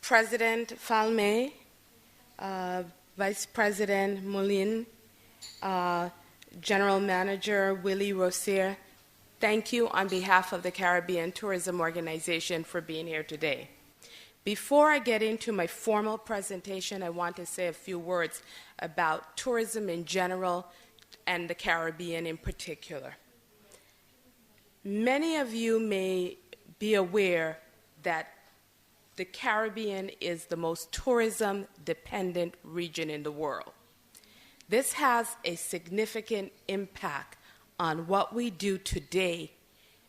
President Falme, Vice President Moulin, General Manager Willie Rossier, thank you on behalf of the Caribbean Tourism Organization for being here today. Before I get into my formal presentation, I want to say a few words about tourism in general and the Caribbean in particular. Many of you may be aware that the Caribbean is the most tourism-dependent region in the world. This has a significant impact on what we do today,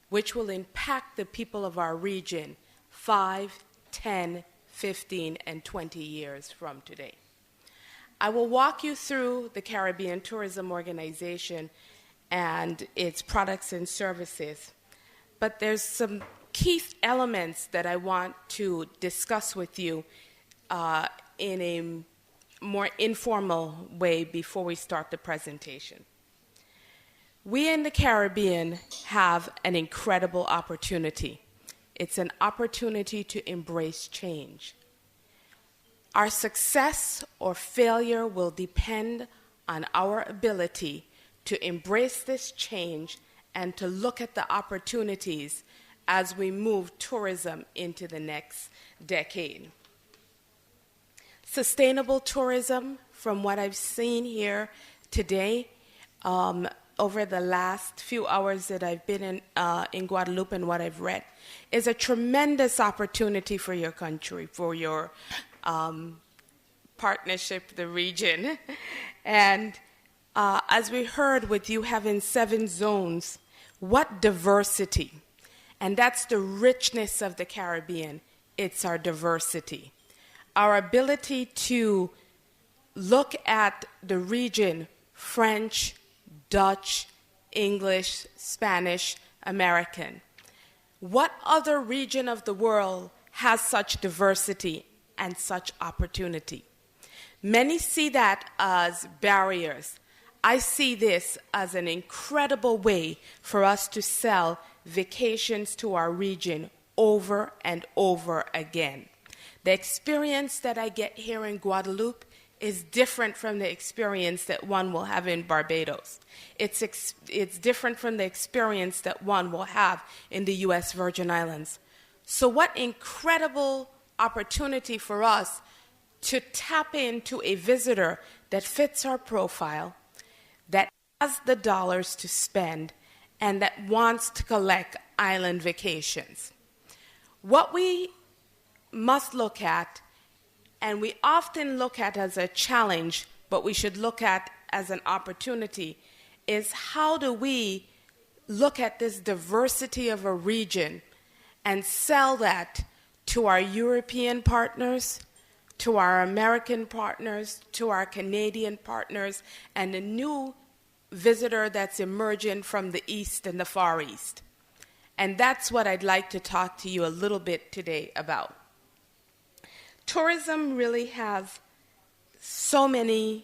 which will impact the people of our region 5, 10, 15, and 20 years from today. I will walk you through the Caribbean Tourism Organization and its products and services, but there's some key elements that I want to discuss with you in a more informal way before we start the presentation. We in the Caribbean have an incredible opportunity. It's an opportunity to embrace change. Our success or failure will depend on our ability to embrace this change and to look at the opportunities as we move tourism into the next decade. Sustainable tourism, from what I've seen here today, over the last few hours that I've been in Guadeloupe and what I've read, is a tremendous opportunity for your country, for your partnership, the region. And as we heard with you having 7 zones, what diversity. And that's the richness of the Caribbean. It's our diversity. Our ability to look at the region, French, Dutch, English, Spanish, American. What other region of the world has such diversity and such opportunity? Many see that as barriers. I see this as an incredible way for us to sell vacations to our region over and over again. The experience that I get here in Guadeloupe is different from the experience that one will have in Barbados. It's different from the experience that one will have in the U.S. Virgin Islands. So what incredible opportunity for us to tap into a visitor that fits our profile, that has the dollars to spend, and that wants to collect island vacations. What we must look at, and we often look at as a challenge, but we should look at as an opportunity, is how do we look at this diversity of a region and sell that to our European partners, to our American partners, to our Canadian partners, and the new visitor that's emerging from the East and the Far East. And that's what I'd like to talk to you a little bit today about. Tourism really has so much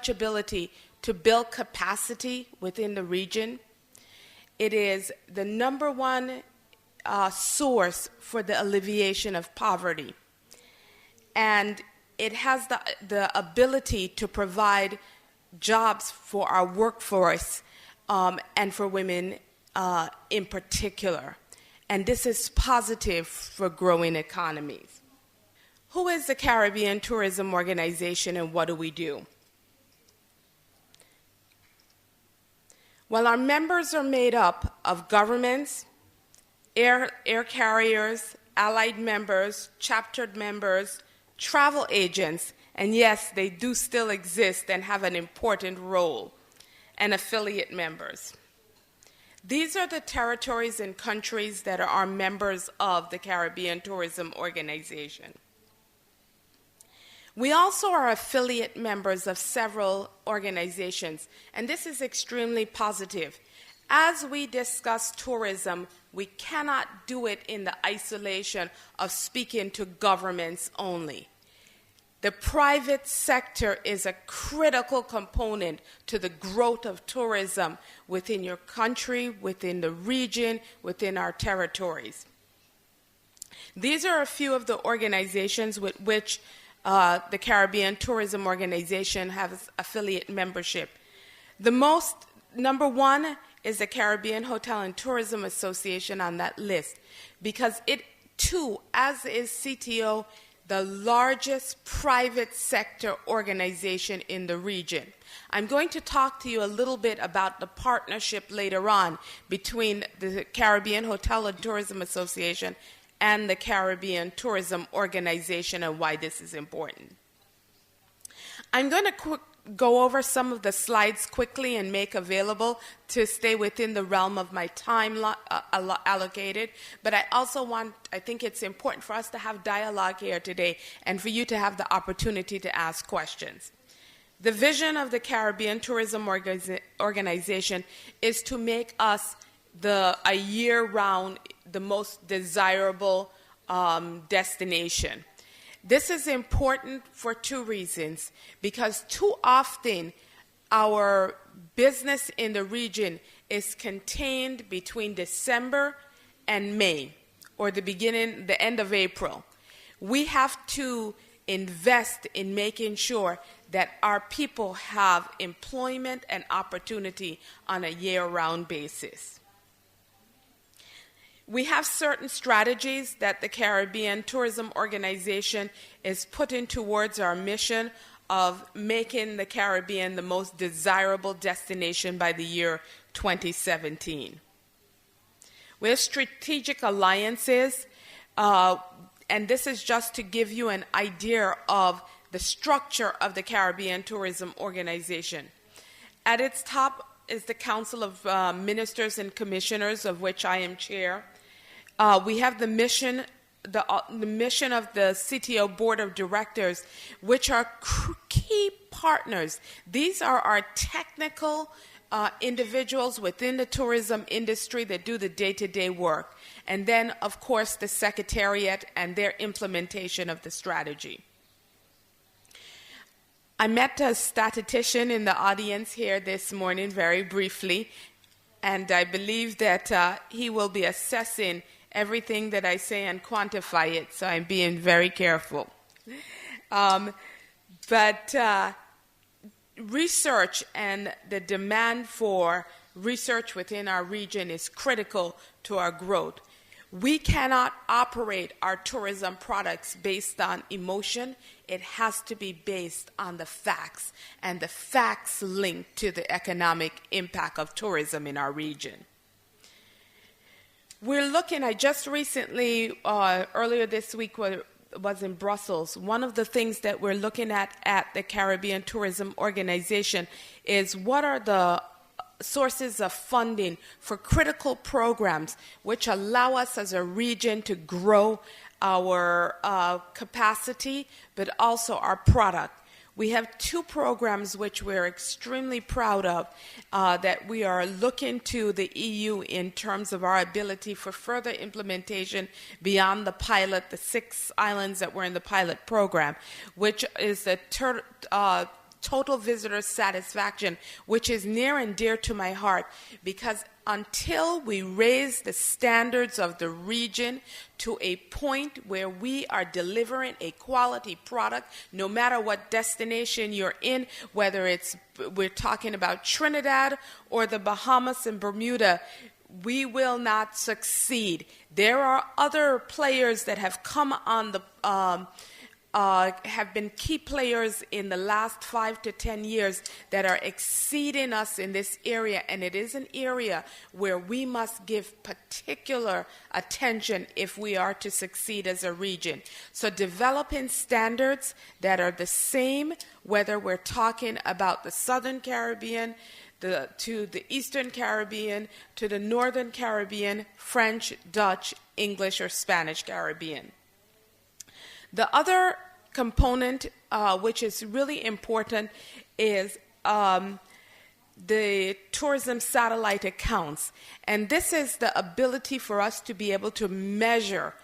ability to build capacity within the region. It is the number one source for the alleviation of poverty. And it has the ability to provide jobs for our workforce and for women in particular. And this is positive for growing economies. Who is the Caribbean Tourism Organization and what do we do? Well, our members are made up of governments, air carriers, allied members, chaptered members, travel agents, and yes, they do still exist and have an important role, and affiliate members. These are the territories and countries that are members of the Caribbean Tourism Organization. We also are affiliate members of several organizations, and this is extremely positive. As we discuss tourism, we cannot do it in the isolation of speaking to governments only. The private sector is a critical component to the growth of tourism within your country, within the region, within our territories. These are a few of the organizations with which the Caribbean Tourism Organization has affiliate membership. Number one is the Caribbean Hotel and Tourism Association on that list, because it too, as is CTO, the largest private sector organization in the region. I'm going to talk to you a little bit about the partnership later on between the Caribbean Hotel and Tourism Association and the Caribbean Tourism Organization and why this is important. I'm going to go over some of the slides quickly and make available to stay within the realm of my time allocated, but I think it's important for us to have dialogue here today and for you to have the opportunity to ask questions. The vision of the Caribbean Tourism Organization is to make us a year-round, the most desirable destination. This is important for two reasons, because too often our business in the region is contained between December and May, or the end of April. We have to invest in making sure that our people have employment and opportunity on a year-round basis. We have certain strategies that the Caribbean Tourism Organization is putting towards our mission of making the Caribbean the most desirable destination by the year 2017. We have strategic alliances, and this is just to give you an idea of the structure of the Caribbean Tourism Organization. At its top is the Council of Ministers and Commissioners, of which I am chair. We have the mission of the CTO Board of Directors, which are key partners. These are our technical individuals within the tourism industry that do the day-to-day work. And then, of course, the Secretariat and their implementation of the strategy. I met a statistician in the audience here this morning very briefly, and I believe that he will be assessing everything that I say and quantify it, so I'm being very careful. But research and the demand for research within our region is critical to our growth. We cannot operate our tourism products based on emotion. It has to be based on the facts, and the facts linked to the economic impact of tourism in our region. We're looking, I just recently, earlier this week, was in Brussels. One of the things that we're looking at the Caribbean Tourism Organization is what are the sources of funding for critical programs which allow us as a region to grow our capacity, but also our product. We have two programs which we're extremely proud of that we are looking to the EU in terms of our ability for further implementation beyond the pilot, the 6 islands that were in the pilot program, which is the total visitor satisfaction, which is near and dear to my heart, because until we raise the standards of the region to a point where we are delivering a quality product, no matter what destination you're in, whether we're talking about Trinidad or the Bahamas and Bermuda, we will not succeed. There are other players that have come on the have been key players in the last 5 to 10 years that are exceeding us in this area, and it is an area where we must give particular attention if we are to succeed as a region. So developing standards that are the same, whether we're talking about the Southern Caribbean, to the Eastern Caribbean, to the Northern Caribbean, French, Dutch, English, or Spanish Caribbean. The other component, which is really important, is the tourism satellite accounts. And this is the ability for us to be able to measure.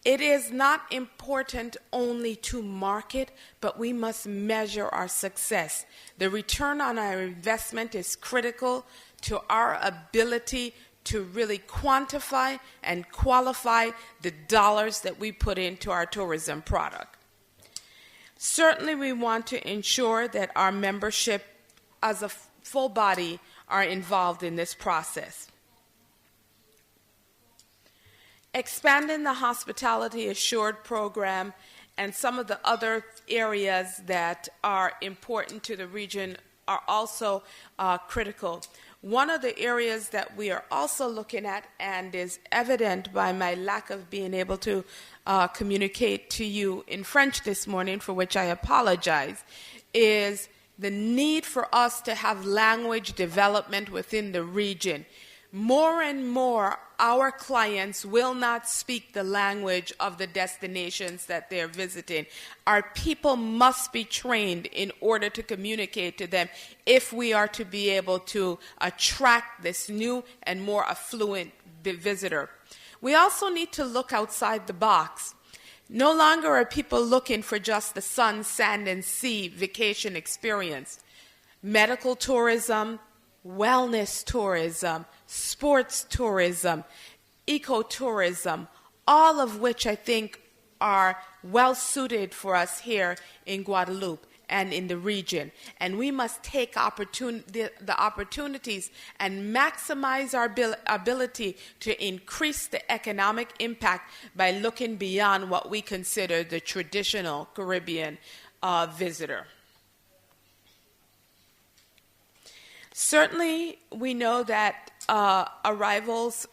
It is not important only to market, but we must measure our success. The return on our investment is critical to our ability to really quantify and qualify the dollars that we put into our tourism product. Certainly, we want to ensure that our membership as a full body are involved in this process. Expanding the Hospitality Assured program and some of the other areas that are important to the region are also critical. One of the areas that we are also looking at, and is evident by my lack of being able to communicate to you in French this morning, for which I apologize, is the need for us to have language development within the region. More and more, our clients will not speak the language of the destinations that they're visiting. Our people must be trained in order to communicate to them if we are to be able to attract this new and more affluent visitor. We also need to look outside the box. No longer are people looking for just the sun, sand, and sea vacation experience. Medical tourism, wellness tourism, sports tourism, ecotourism, all of which I think are well suited for us here in Guadeloupe and in the region. And we must take the opportunities and maximize our ability to increase the economic impact by looking beyond what we consider the traditional Caribbean visitor. Certainly, we know that arrivals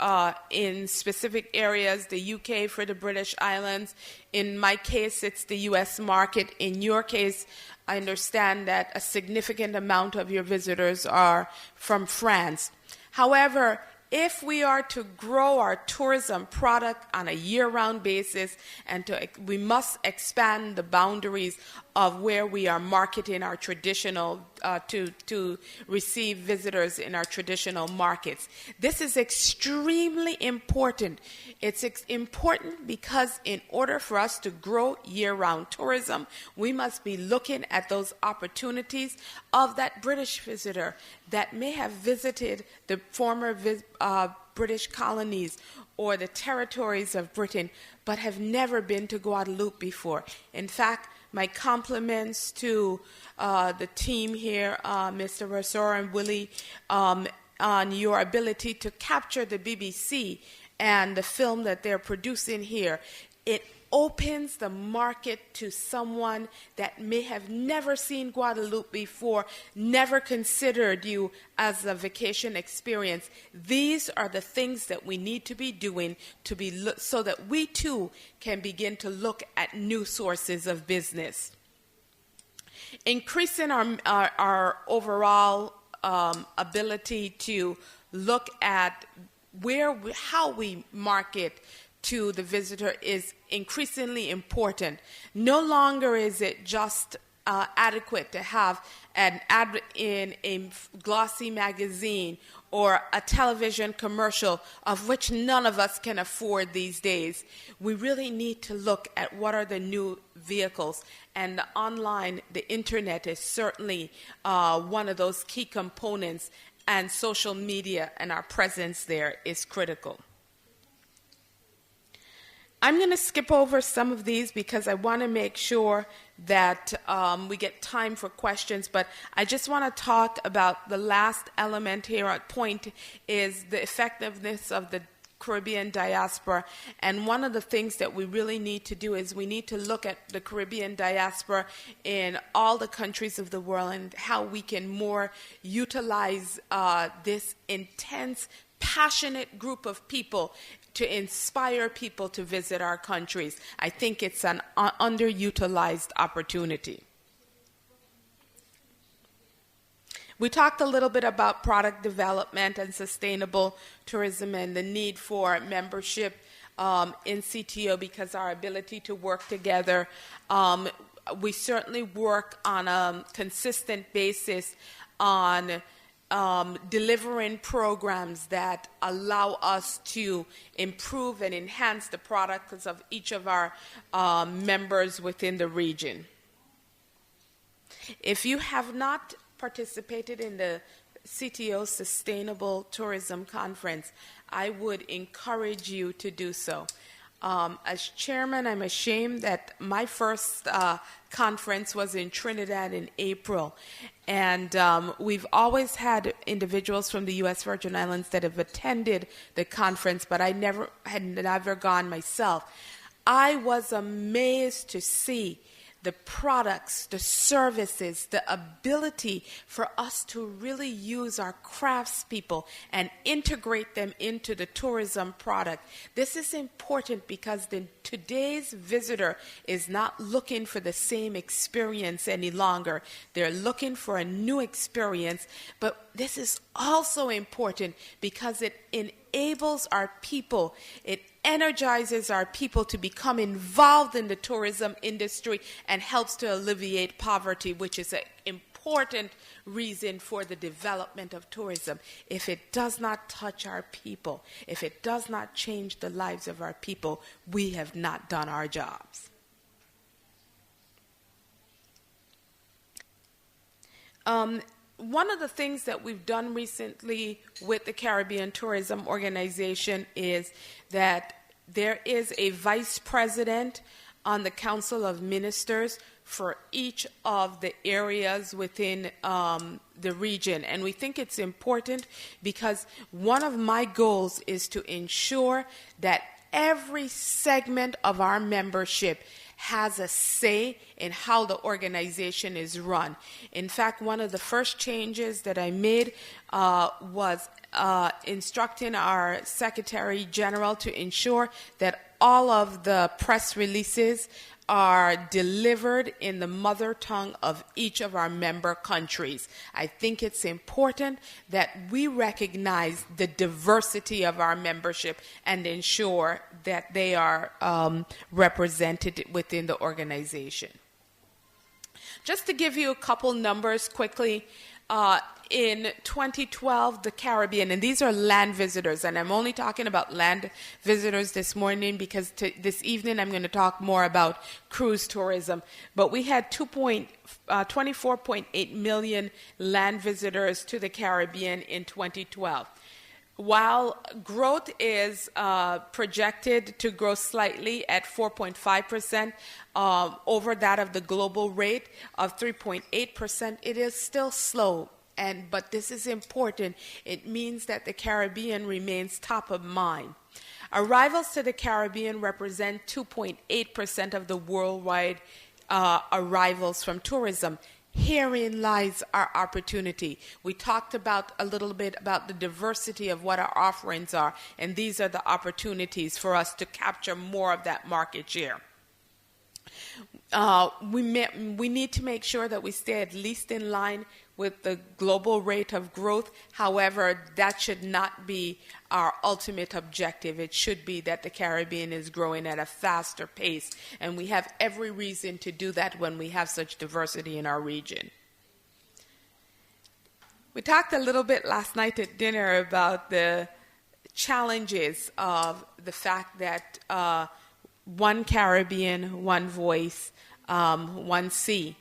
in specific areas, the UK for the British Islands, in my case, it's the US market. In your case, I understand that a significant amount of your visitors are from France. However, if we are to grow our tourism product on a year-round basis, and we must expand the boundaries of where we are marketing our traditional, to receive visitors in our traditional markets. This is extremely important. It's important because in order for us to grow year-round tourism, we must be looking at those opportunities of that British visitor that may have visited the former British colonies or the territories of Britain, but have never been to Guadeloupe before. In fact, my compliments to the team here, Mr. Ressor and Willie, on your ability to capture the BBC and the film that they're producing here. It opens the market to someone that may have never seen Guadeloupe before, never considered you as a vacation experience. These are the things that we need to be doing so that we too can begin to look at new sources of business. Increasing our overall ability to look at how we market to the visitor is increasingly important. No longer is it just adequate to have an ad in a glossy magazine or a television commercial, of which none of us can afford these days. We really need to look at what are the new vehicles, and the internet is certainly one of those key components, and social media and our presence there is critical. I'm going to skip over some of these because I want to make sure that we get time for questions, but I just want to talk about the last element here at point is the effectiveness of the Caribbean diaspora. And one of the things that we really need to do is we need to look at the Caribbean diaspora in all the countries of the world and how we can more utilize this intense, passionate group of people to inspire people to visit our countries. I think it's an underutilized opportunity. We talked a little bit about product development and sustainable tourism and the need for membership in CTO because our ability to work together. We certainly work on a consistent basis on delivering programs that allow us to improve and enhance the products of each of our members within the region. If you have not participated in the CTO Sustainable Tourism Conference, I would encourage you to do so. As chairman, I'm ashamed that my first conference was in Trinidad in April. And we've always had individuals from the U.S. Virgin Islands that have attended the conference, but I had never gone myself. I was amazed to see the products, the services, the ability for us to really use our craftspeople and integrate them into the tourism product. This is important because today's visitor is not looking for the same experience any longer. They're looking for a new experience, but this is also important because it enables our people, it energizes our people to become involved in the tourism industry and helps to alleviate poverty, which is an important reason for the development of tourism. If it does not touch our people, if it does not change the lives of our people, we have not done our jobs. One of the things that we've done recently with the Caribbean Tourism Organization is that there is a vice president on the Council of Ministers for each of the areas within the region. And we think it's important because one of my goals is to ensure that every segment of our membership has a say in how the organization is run. In fact, one of the first changes that I made was instructing our Secretary General to ensure that all of the press releases are delivered in the mother tongue of each of our member countries. I think it's important that we recognize the diversity of our membership and ensure that they are represented within the organization. Just to give you a couple numbers quickly, in 2012, the Caribbean, and these are land visitors, and I'm only talking about land visitors this morning because this evening I'm going to talk more about cruise tourism. But we had 24.8 million land visitors to the Caribbean in 2012. While growth is projected to grow slightly at 4.5% over that of the global rate of 3.8%, it is still slow. But this is important. It means that the Caribbean remains top of mind. Arrivals to the Caribbean represent 2.8% of the worldwide arrivals from tourism. Herein lies our opportunity. We talked about a little bit about the diversity of what our offerings are, and these are the opportunities for us to capture more of that market share. We need to make sure that we stay at least in line with the global rate of growth. However, that should not be our ultimate objective. It should be that the Caribbean is growing at a faster pace, and we have every reason to do that when we have such diversity in our region. We talked a little bit last night at dinner about the challenges of the fact that one Caribbean, one voice, one sea.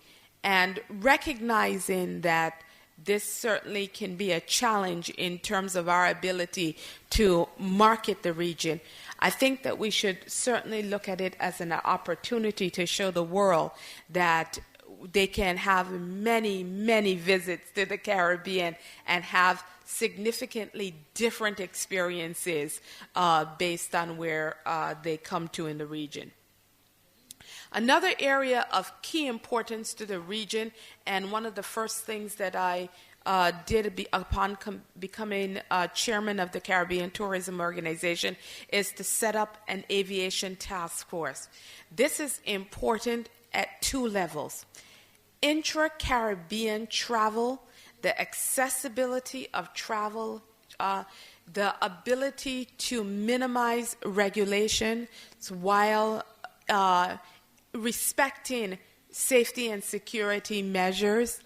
And recognizing that this certainly can be a challenge in terms of our ability to market the region, I think that we should certainly look at it as an opportunity to show the world that they can have many, many visits to the Caribbean and have significantly different experiences based on where they come to in the region. Another area of key importance to the region, and one of the first things that I did upon becoming chairman of the Caribbean Tourism Organization, is to set up an aviation task force. This is important at two levels. Intra-Caribbean travel, the accessibility of travel, the ability to minimize regulations while respecting safety and security measures,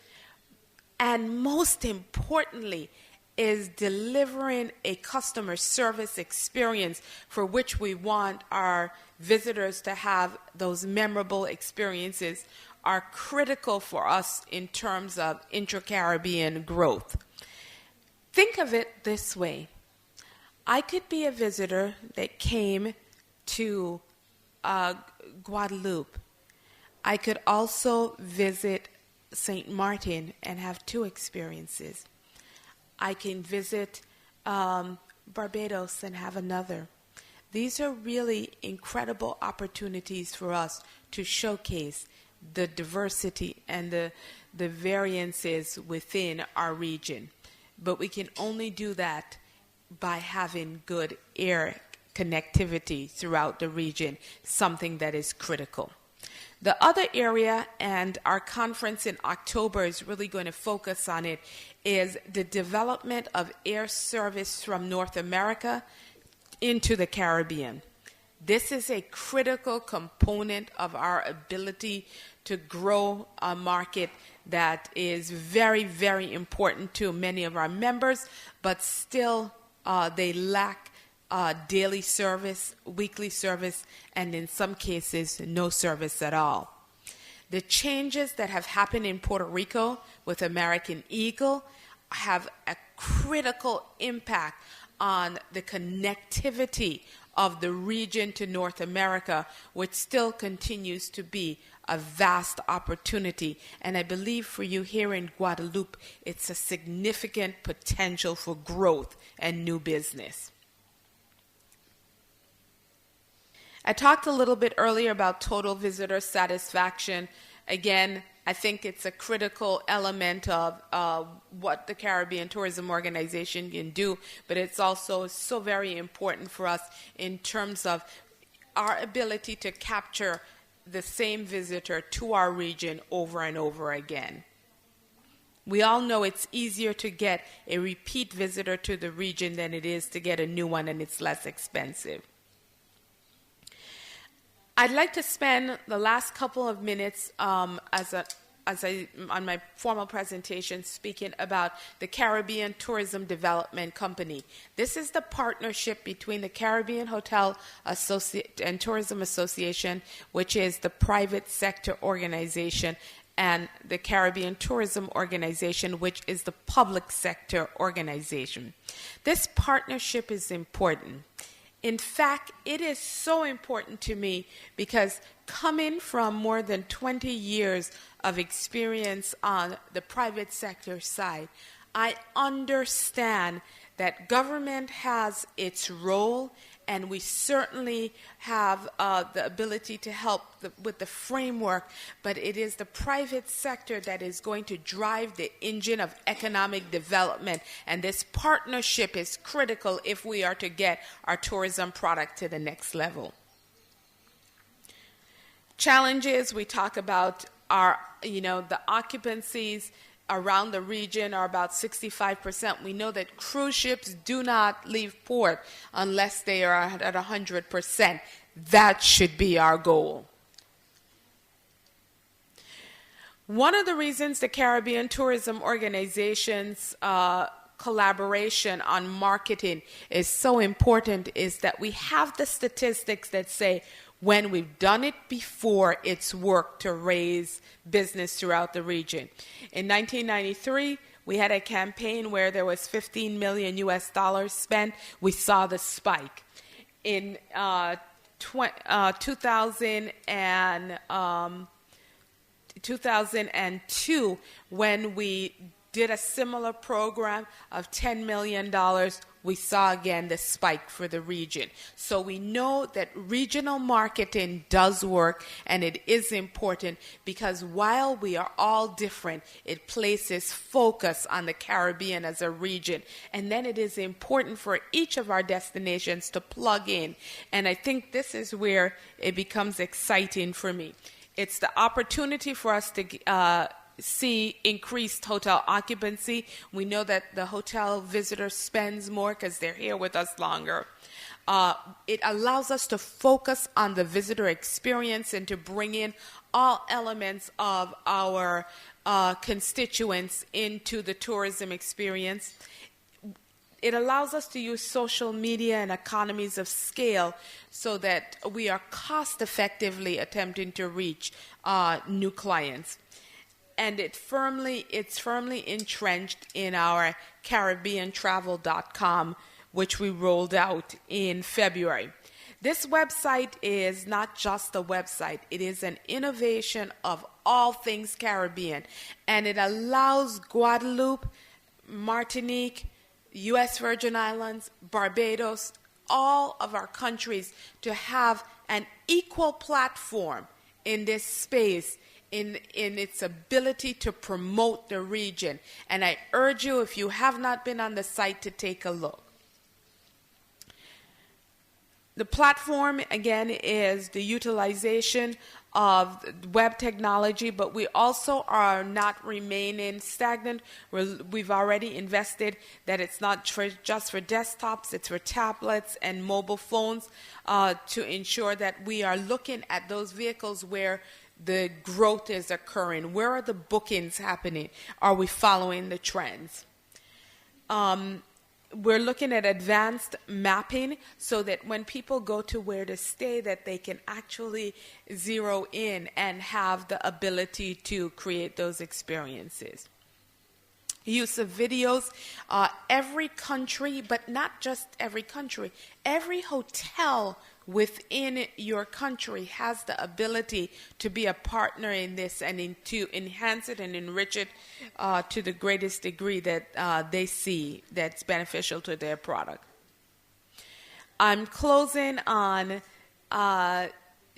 and most importantly is delivering a customer service experience for which we want our visitors to have those memorable experiences, are critical for us in terms of intra-Caribbean growth. Think of it this way. I could be a visitor that came to Guadeloupe. I could also visit St. Martin and have two experiences. I can visit Barbados and have another. These are really incredible opportunities for us to showcase the diversity and the variances within our region. But we can only do that by having good air connectivity throughout the region, something that is critical. The other area, and our conference in October is really going to focus on it, is the development of air service from North America into the Caribbean. This is a critical component of our ability to grow a market that is very, very important to many of our members, but still they lack daily service, weekly service, and in some cases, no service at all. The changes that have happened in Puerto Rico with American Eagle have a critical impact on the connectivity of the region to North America, which still continues to be a vast opportunity. And I believe for you here in Guadeloupe, it's a significant potential for growth and new business. I talked a little bit earlier about total visitor satisfaction. Again, I think it's a critical element of what the Caribbean Tourism Organization can do, but it's also so very important for us in terms of our ability to capture the same visitor to our region over and over again. We all know it's easier to get a repeat visitor to the region than it is to get a new one, and it's less expensive. I'd like to spend the last couple of minutes on my formal presentation speaking about the Caribbean Tourism Development Company. This is the partnership between the Caribbean Hotel and Tourism Association, which is the private sector organization, and the Caribbean Tourism Organization, which is the public sector organization. This partnership is important. In fact, it is so important to me because coming from more than 20 years of experience on the private sector side, I understand that government has its role, and we certainly have the ability to help with the framework, but it is the private sector that is going to drive the engine of economic development, and this partnership is critical if we are to get our tourism product to the next level. Challenges, we talk about are, the occupancies around the region are about 65%. We know that cruise ships do not leave port unless they are at 100%. That should be our goal. One of the reasons the Caribbean Tourism Organization's collaboration on marketing is so important is that we have the statistics that say when we've done it before, it's worked to raise business throughout the region. In 1993, we had a campaign where there was $15 million spent. We saw the spike. In 2002, when we did a similar program of $10 million, we saw again the spike for the region. So we know that regional marketing does work, and it is important because while we are all different, it places focus on the Caribbean as a region. And then it is important for each of our destinations to plug in. And I think this is where it becomes exciting for me. It's the opportunity for us to see increased hotel occupancy. We know that the hotel visitor spends more because they're here with us longer. It allows us to focus on the visitor experience and to bring in all elements of our constituents into the tourism experience. It allows us to use social media and economies of scale so that we are cost effectively attempting to reach new clients. and it's firmly entrenched in our CaribbeanTravel.com, which we rolled out in February. This website is not just a website. It is an innovation of all things Caribbean, and it allows Guadeloupe, Martinique, U.S. Virgin Islands, Barbados, all of our countries to have an equal platform in this space in its ability to promote the region. And I urge you, if you have not been on the site, to take a look. The platform, again, is the utilization of web technology, but we also are not remaining stagnant. We've already invested that it's not just for desktops, it's for tablets and mobile phones to ensure that we are looking at those vehicles where the growth is occurring. Where are the bookings happening? Are we following the trends? We're looking at advanced mapping so that when people go to where to stay, that they can actually zero in and have the ability to create those experiences. Use of videos. Every country, but not just every country, every hotel within your country has the ability to be a partner in this and to enhance it and enrich it to the greatest degree that they see that's beneficial to their product. I'm closing on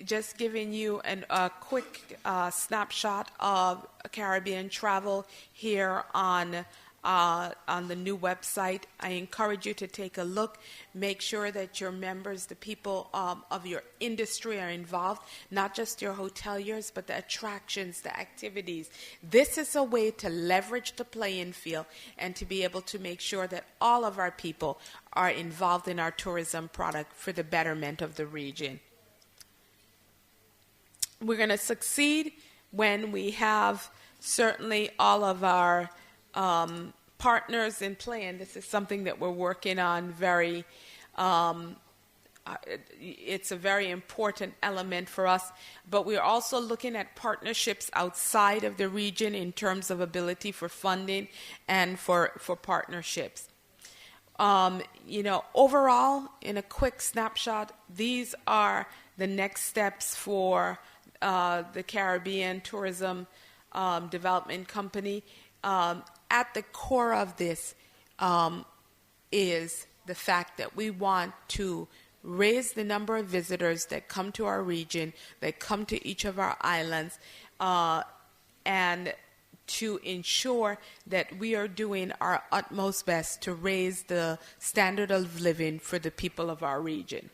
just giving you a quick snapshot of Caribbean travel here on the new website. I encourage you to take a look. Make sure that your members, the people of your industry, are involved, not just your hoteliers, but the attractions, the activities. This is a way to leverage the playing field and to be able to make sure that all of our people are involved in our tourism product for the betterment of the region. We're going to succeed when we have certainly all of our partners in play, and this is something that we're working on very, it's a very important element for us, but we're also looking at partnerships outside of the region in terms of ability for funding and for partnerships. Overall, in a quick snapshot, these are the next steps for the Caribbean Tourism Development Company. At the core of this is the fact that we want to raise the number of visitors that come to our region, that come to each of our islands, and to ensure that we are doing our utmost best to raise the standard of living for the people of our region.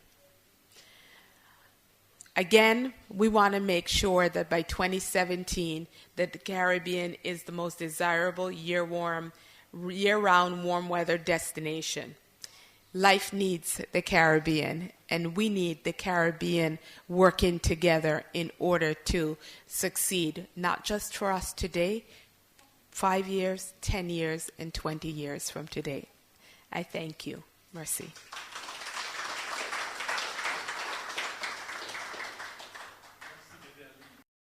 Again, we want to make sure that by 2017 that the Caribbean is the most desirable year-round warm weather destination. Life needs the Caribbean, and we need the Caribbean working together in order to succeed, not just for us today, 5 years, 10 years, and 20 years from today. I thank you. Merci.